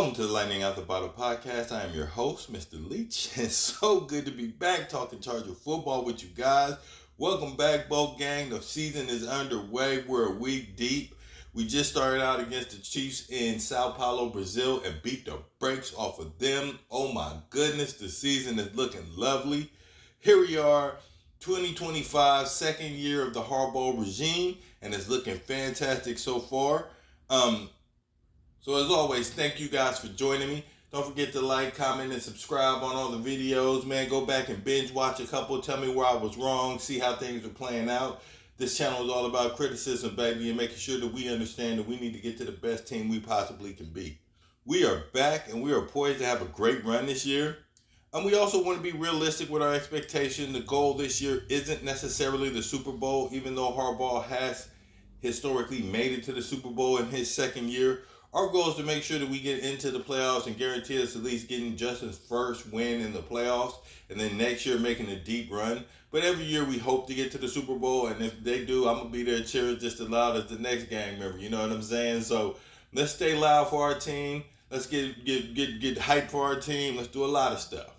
Welcome to the Lightning Out the Bottle podcast. I am your host, Mr. Leach. It's so good to be back talking Charger football with you guys. Welcome back, Boat Gang. The season is underway. We're a week deep. We just started out against the Chiefs in Sao Paulo, Brazil, and beat the brakes off of them. Oh my goodness, the season is looking lovely. Here we are, 2025, second year of the Harbaugh regime, and it's looking fantastic so far. So as always, thank you guys for joining me. Don't forget to like, comment, and subscribe on all the videos. Man, go back and binge watch a couple. Tell me where I was wrong. See how things are playing out. This channel is all about criticism, baby, and making sure that we understand that we need to get to the best team we possibly can be. We are back, and we are poised to have a great run this year. And we also want to be realistic with our expectation. The goal this year isn't necessarily the Super Bowl, even though Harbaugh has historically made it to the Super Bowl in his second year. Our goal is to make sure that we get into the playoffs and guarantee us at least getting Justin's first win in the playoffs, and then next year making a deep run. But every year we hope to get to the Super Bowl, and if they do, I'm going to be there cheering just as loud as the next gang member. You know what I'm saying? So let's stay loud for our team. Let's get hype for our team. Let's do a lot of stuff.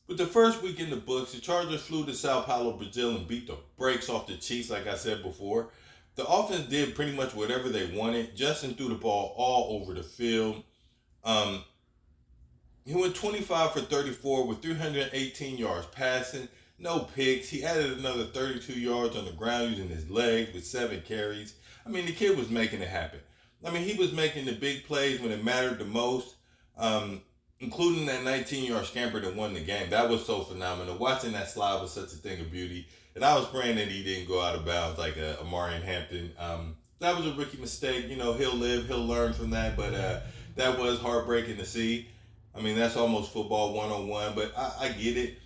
With the first week in the books, the Chargers flew to Sao Paulo, Brazil, and beat the brakes off the Chiefs, like I said before. The offense did pretty much whatever they wanted. Justin threw the ball all over the field. He went 25 for 34 with 318 yards passing, no picks. He added another 32 yards on the ground using his legs with 7 carries. I mean, the kid was making it happen. I mean, he was making the big plays when it mattered the most, including that 19-yard scamper that won the game. That was so phenomenal. Watching that slide was such a thing of beauty. And I was praying that he didn't go out of bounds like Amari Hampton. That was a rookie mistake. You know, he'll live, he'll learn from that. But that was heartbreaking to see. I mean, that's almost football 101. But I get it.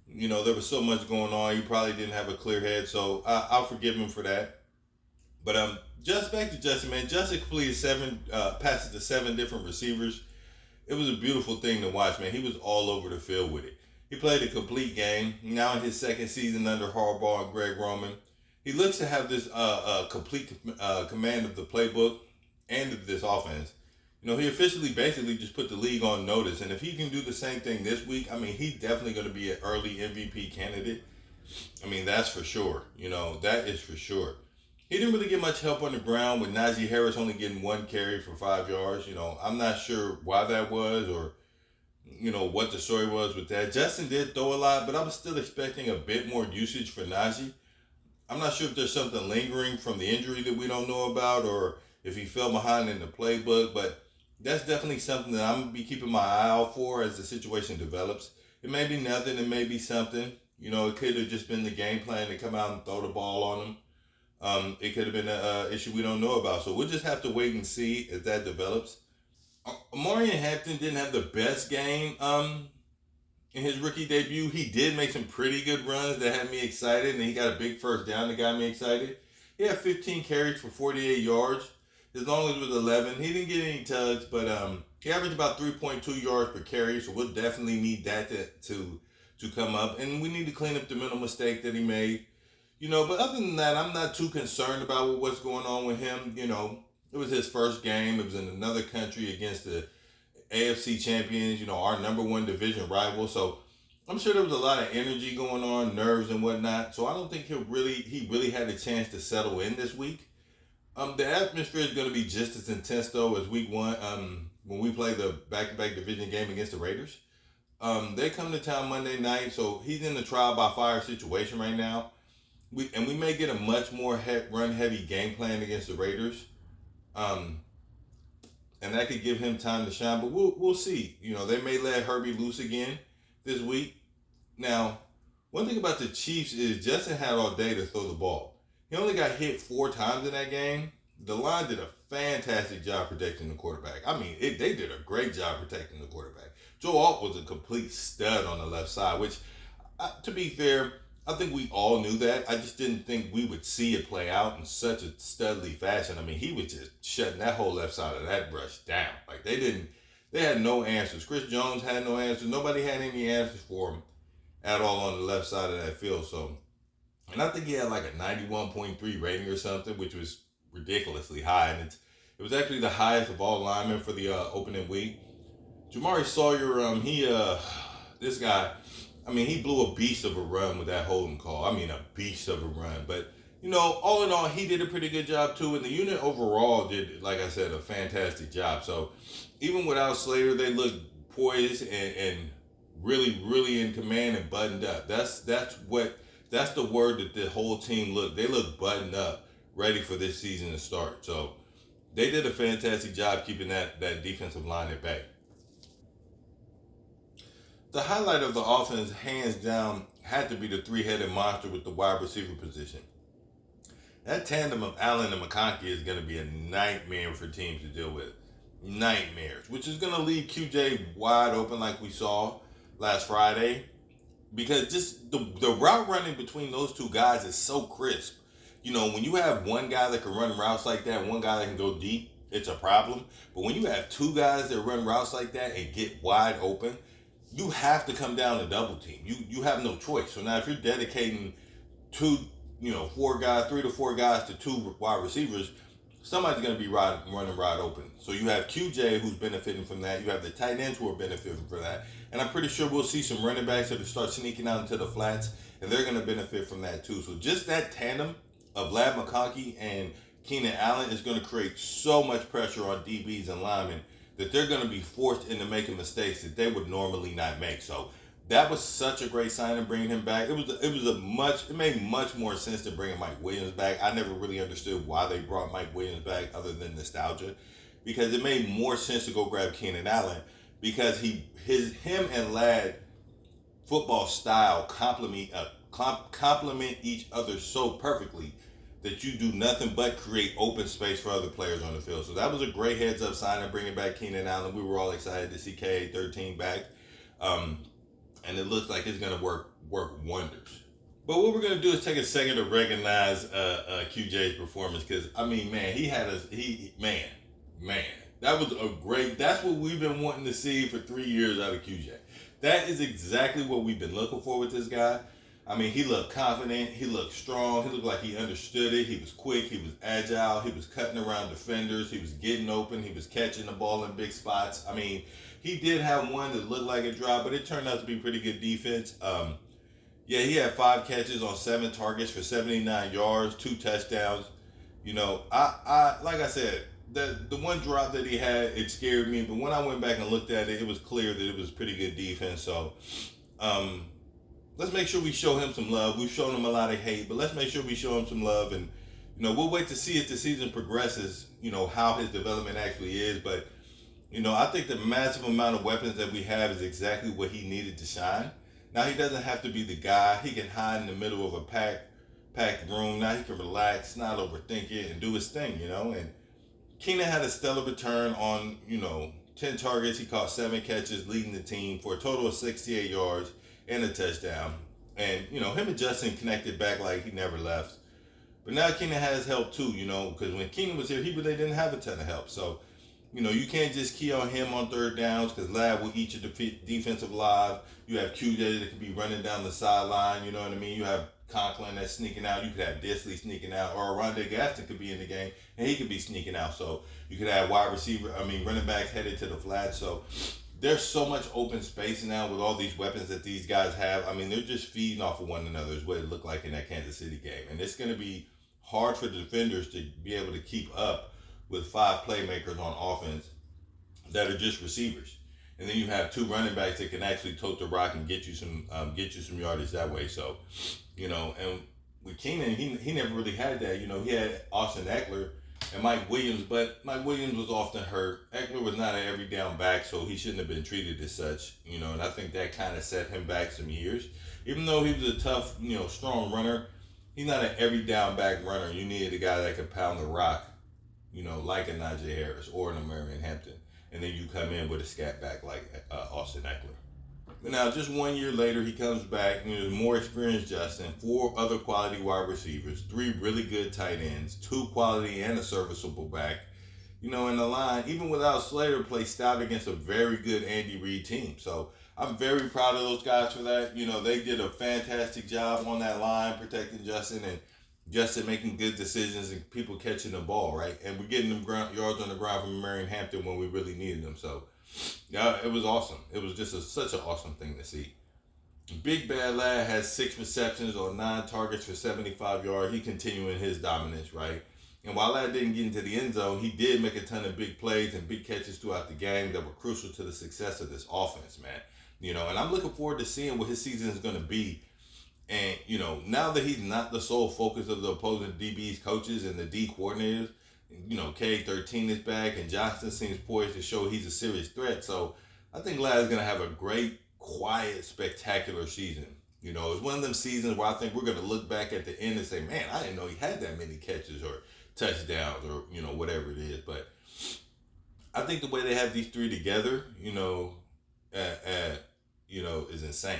You know, there was so much going on. He probably didn't have a clear head. So I'll forgive him for that. But just back to Justin, man. Justin completed 7 passes to 7 different receivers. It was a beautiful thing to watch, man. He was all over the field with it. He played a complete game. Now in his second season under Harbaugh and Greg Roman, he looks to have this complete command of the playbook and of this offense. You know, he officially basically just put the league on notice. And if he can do the same thing this week, I mean, he's definitely going to be an early MVP candidate. I mean, that's for sure. You know, that is for sure. He didn't really get much help on the ground with Najee Harris only getting 1 carry for 5 yards. You know, I'm not sure why that was or you know, what the story was with that. Justin did throw a lot, but I was still expecting a bit more usage for Najee. I'm not sure if there's something lingering from the injury that we don't know about or if he fell behind in the playbook, but that's definitely something that I'm going to be keeping my eye out for as the situation develops. It may be nothing, it may be something. You know, it could have just been the game plan to come out and throw the ball on him. It could have been an issue we don't know about. So we'll just have to wait and see as that develops. Amari Hampton didn't have the best game in his rookie debut. He did make some pretty good runs that had me excited, and he got a big first down that got me excited. He had 15 carries for 48 yards. His longest was 11. He didn't get any tugs, but he averaged about 3.2 yards per carry, so we'll definitely need that to come up. And we need to clean up the mental mistake that he made. You know, but other than that, I'm not too concerned about what's going on with him. You know, it was his first game. It was in another country against the AFC champions, you know, our number 1 division rival. So I'm sure there was a lot of energy going on, nerves and whatnot. So I don't think he really had a chance to settle in this week. The atmosphere is going to be just as intense though as week 1 when we play the back-to-back division game against the Raiders. They come to town Monday night, so he's in the trial by fire situation right now. We may get a much more run-heavy game plan against the Raiders. And that could give him time to shine, but we'll see. You know, they may let Herbie loose again this week. Now, one thing about the Chiefs is Justin had all day to throw the ball. He only got hit 4 times in that game. The line did a fantastic job protecting the quarterback. I mean, they did a great job protecting the quarterback. Joe Alt was a complete stud on the left side, which, to be fair, I think we all knew that. I just didn't think we would see it play out in such a studly fashion. I mean, he was just shutting that whole left side of that rush down. Like, they had no answers. Chris Jones had no answers. Nobody had any answers for him at all on the left side of that field. So, and I think he had like a 91.3 rating or something, which was ridiculously high. And it was actually the highest of all linemen for the opening week. Jamari Sawyer, this guy, I mean, he blew a beast of a run with that holding call. I mean, a beast of a run. But all in all, he did a pretty good job too, and the unit overall did, like I said, a fantastic job. So even without Slater, they looked poised and really, really in command and buttoned up. That's the word that the whole team looked. They looked buttoned up, ready for this season to start. So they did a fantastic job keeping that defensive line at bay. The highlight of the offense, hands down, had to be the three-headed monster with the wide receiver position. That tandem of Allen and McConkey is going to be a nightmare for teams to deal with. Nightmares, which is going to leave QJ wide open like we saw last Friday. Because just the route running between those two guys is so crisp. When you have one guy that can run routes like that, one guy that can go deep, it's a problem. But when you have two guys that run routes like that and get wide open, you have to come down and double team. You have no choice. So now if you're dedicating two, four guys, three to four guys to two wide receivers, somebody's going to be running wide open. So you have QJ who's benefiting from that. You have the tight ends who are benefiting from that. And I'm pretty sure we'll see some running backs that will start sneaking out into the flats, and they're going to benefit from that too. So just that tandem of Lab McConkey and Keenan Allen is going to create so much pressure on DBs and linemen that they're going to be forced into making mistakes that they would normally not make. So that was such a great signing bringing him back. It made much more sense to bringing Mike Williams back. I never really understood why they brought Mike Williams back other than nostalgia, because it made more sense to go grab Keenan Allen because him and Ladd football style complement each other so perfectly that you do nothing but create open space for other players on the field. So that was a great heads up signing, bringing back Keenan Allen. We were all excited to see KA13 back, and it looks like it's going to work wonders. But what we're going to do is take a second to recognize QJ's performance, because I mean, man, man, that was a great. That's what we've been wanting to see for 3 years out of QJ. That is exactly what we've been looking for with this guy. I mean, he looked confident. He looked strong. He looked like he understood it. He was quick. He was agile. He was cutting around defenders. He was getting open. He was catching the ball in big spots. I mean, he did have one that looked like a drop, but it turned out to be pretty good defense. Yeah, he had 5 catches on 7 targets for 79 yards, 2 touchdowns. Like I said, the one drop that he had, it scared me. But when I went back and looked at it, it was clear that it was pretty good defense. So, um, let's make sure we show him some love. We've shown him a lot of hate, but let's make sure we show him some love. And we'll wait to see as the season progresses. How his development actually is. But I think the massive amount of weapons that we have is exactly what he needed to shine. Now he doesn't have to be the guy. He can hide in the middle of a packed room. Now he can relax, not overthink it, and do his thing. And Keenan had a stellar return on 10 targets. He caught 7 catches, leading the team for a total of 68 yards and a touchdown. And him and Justin connected back like he never left. But now Keenan has help too. Because when Keenan was here, he really didn't have a ton of help. So you can't just key on him on third downs because Lab will eat your defensive live. You have QJ that could be running down the sideline. You know what I mean? You have Conklin that's sneaking out. You could have Disley sneaking out, or Rondé Gaston could be in the game and he could be sneaking out. So you could have running backs headed to the flat. So there's so much open space now with all these weapons that these guys have. I mean, they're just feeding off of one another is what it looked like in that Kansas City game. And it's going to be hard for the defenders to be able to keep up with 5 playmakers on offense that are just receivers. And then you have 2 running backs that can actually tote the rock and get you some yardage that way. So, and with Keenan, he never really had that. He had Austin Eckler and Mike Williams, but Mike Williams was often hurt. Eckler was not an every down back, so he shouldn't have been treated as such. And I think that kind of set him back some years. Even though he was a tough, strong runner, he's not an every down back runner. You needed a guy that could pound the rock, like a Najee Harris or an Marion Hampton. And then you come in with a scat back like Austin Eckler. But now, just 1 year later, he comes back. More experienced Justin, 4 other quality wide receivers, 3 really good tight ends, 2 quality and a serviceable back. And the line, even without Slater, played stout against a very good Andy Reid team. So I'm very proud of those guys for that. They did a fantastic job on that line protecting Justin and Justin making good decisions and people catching the ball, right? And we're getting them yards on the ground from Marion Hampton when we really needed them. So Yeah, it was awesome. It was just such an awesome thing to see. Big Bad Lad has 6 receptions on 9 targets for 75 yards. He continuing his dominance, right? And while Lad didn't get into the end zone, he did make a ton of big plays and big catches throughout the game that were crucial to the success of this offense, man. And I'm looking forward to seeing what his season is going to be. And now that he's not the sole focus of the opposing DB's coaches and the D coordinators, K13 is back and Johnson seems poised to show he's a serious threat. So I think Lad's going to have a great, quiet, spectacular season. It's one of them seasons where I think we're going to look back at the end and say, man, I didn't know he had that many catches or touchdowns or, whatever it is. But I think the way they have these three together, is insane.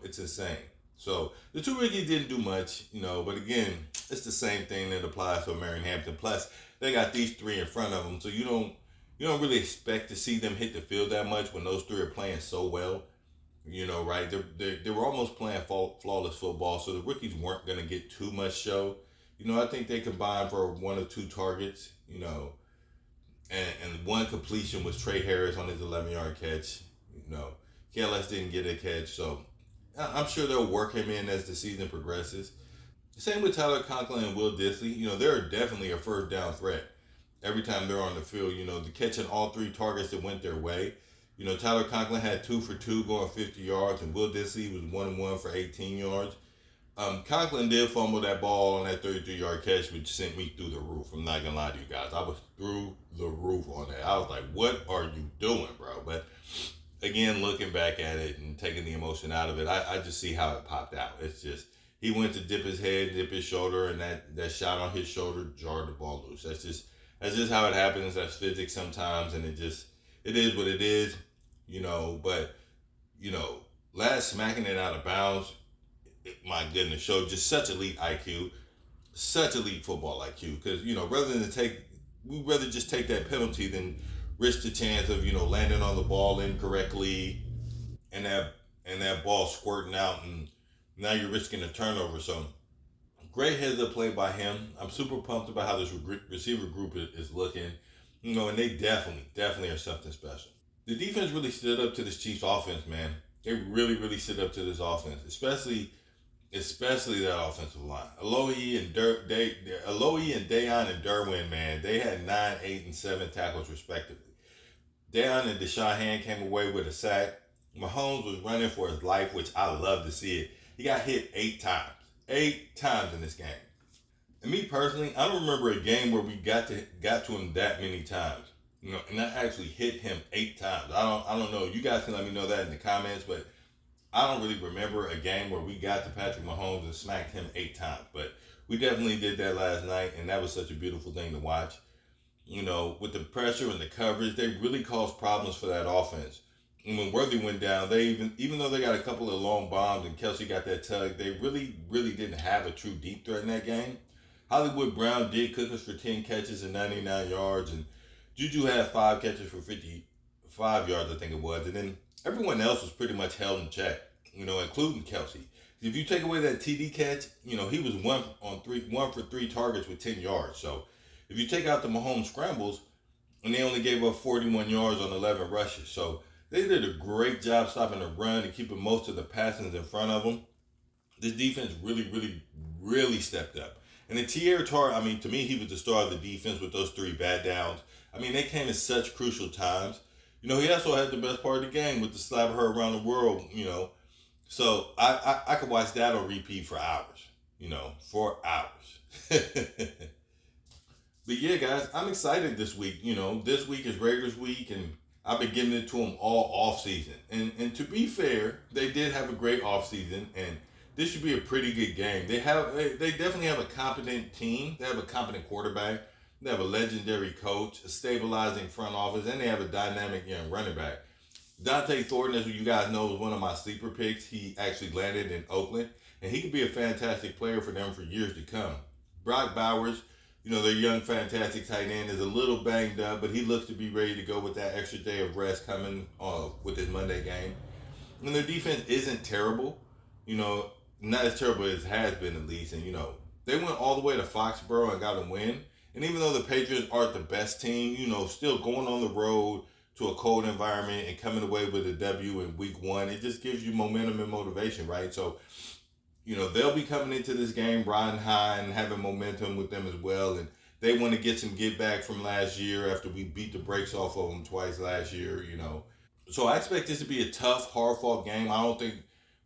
It's insane. So the two rookies didn't do much, but again, it's the same thing that applies to Marion Hampton. Plus, they got these three in front of them, so you don't really expect to see them hit the field that much when those three are playing so well. Right? They were almost playing flawless football, so the rookies weren't going to get too much show. I think they combined for 1 or 2 targets, and one completion was Trey Harris on his 11-yard catch. KLS didn't get a catch, so I'm sure they'll work him in as the season progresses. Same with Tyler Conklin and Will Disley. They're definitely a first down threat every time they're on the field. The catching all 3 targets that went their way. Tyler Conklin had 2 for 2 going 50 yards, and Will Disley was 1-1 for 18 yards. Conklin did fumble that ball on that 33-yard catch, which sent me through the roof. I'm not gonna lie to you guys. I was through the roof on that. I was like, "What are you doing, bro?" But again, looking back at it and taking the emotion out of it, I just see how it popped out. It's just he went to dip his head, dip his shoulder, and that shot on his shoulder jarred the ball loose. That's just how it happens. That's physics sometimes, and it is what it is, But last smacking it out of bounds, my goodness, showed just such elite IQ, such elite football IQ. Because we'd rather just take that penalty than risk the chance of landing on the ball incorrectly and that ball squirting out, and now you're risking a turnover. So great heads up play by him. I'm super pumped about how this receiver group is looking. And they definitely are something special. The defense really stood up to this Chiefs offense, man. They really, really stood up to this offense, especially that offensive line. Alohi and Dayon and Derwin, man, they had 9, 8, and 7 tackles respectively. Dayon and Deshaun Hand came away with a sack. Mahomes was running for his life, which I love to see it. He got hit 8 times. 8 times in this game. And me personally, I don't remember a game where we got to him that many times. And I actually hit him 8 times. I don't know. You guys can let me know that in the comments, but I don't really remember a game where we got to Patrick Mahomes and smacked him 8 times. But we definitely did that last night, and that was such a beautiful thing to watch. With the pressure and the coverage, they really caused problems for that offense. And when Worthy went down, they even though they got a couple of long bombs and Kelsey got that tug, they really, really didn't have a true deep threat in that game. Hollywood Brown did cook us for 10 catches and 99 yards, and Juju had 5 catches for 55 yards, I think it was. And then everyone else was pretty much held in check, including Kelsey. If you take away that TD catch, he was 1 for 3 targets with 10 yards. So if you take out the Mahomes scrambles, and they only gave up 41 yards on 11 rushes. So they did a great job stopping the run and keeping most of the passings in front of them. This defense really, really, really stepped up. And then Tierra Tart, to me, he was the star of the defense with those 3 bad downs. They came in such crucial times. He also had the best part of the game with the slap her around the world, So I could watch that on repeat for hours, for hours. But yeah, guys, I'm excited this week. This week is Raiders week, and I've been giving it to them all off season. And to be fair, they did have a great off season, and this should be a pretty good game. They definitely have a competent team. They have a competent quarterback. They have a legendary coach, a stabilizing front office, and they have a dynamic young running back. Dante Thornton, as you guys know, was one of my sleeper picks. He actually landed in Oakland, and he could be a fantastic player for them for years to come. Brock Bowers, their young fantastic tight end, is a little banged up, but he looks to be ready to go with that extra day of rest coming with his Monday game. And their defense isn't terrible, not as terrible as it has been at least. And, they went all the way to Foxborough and got a win. And even though the Patriots aren't the best team, still going on the road to a cold environment and coming away with a W in week one, it just gives you momentum and motivation, right? So, they'll be coming into this game riding high and having momentum with them as well. And they want to get some get back from last year after we beat the brakes off of them twice last year. So I expect this to be a tough, hard fought game. I don't think,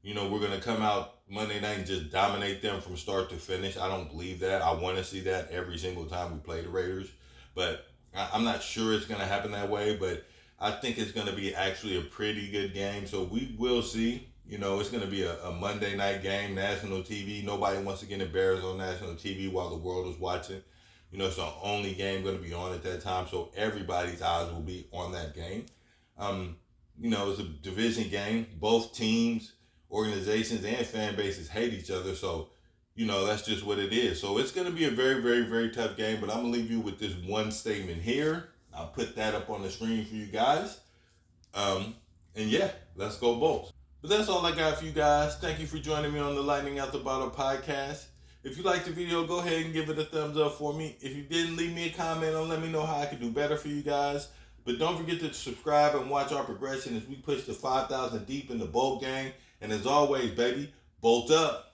we're going to come out Monday night and just dominate them from start to finish. I don't believe that. I want to see that every single time we play the Raiders. But I'm not sure it's going to happen that way. But I think it's going to be actually a pretty good game. So we will see. It's going to be a Monday night game, national TV. Nobody wants to get embarrassed on national TV while the world is watching. It's the only game going to be on at that time. So everybody's eyes will be on that game. It's a division game. Both teams, organizations, and fan bases hate each other. So, that's just what it is. So it's going to be a very, very, very tough game. But I'm going to leave you with this one statement here. I'll put that up on the screen for you guys. And yeah, let's go Bolts. But that's all I got for you guys. Thank you for joining me on the Lightning Out the Bottle podcast. If you liked the video, go ahead and give it a thumbs up for me. If you didn't, leave me a comment and let me know how I can do better for you guys. But don't forget to subscribe and watch our progression as we push to 5,000 deep in the Bolt gang. And as always, baby, bolt up.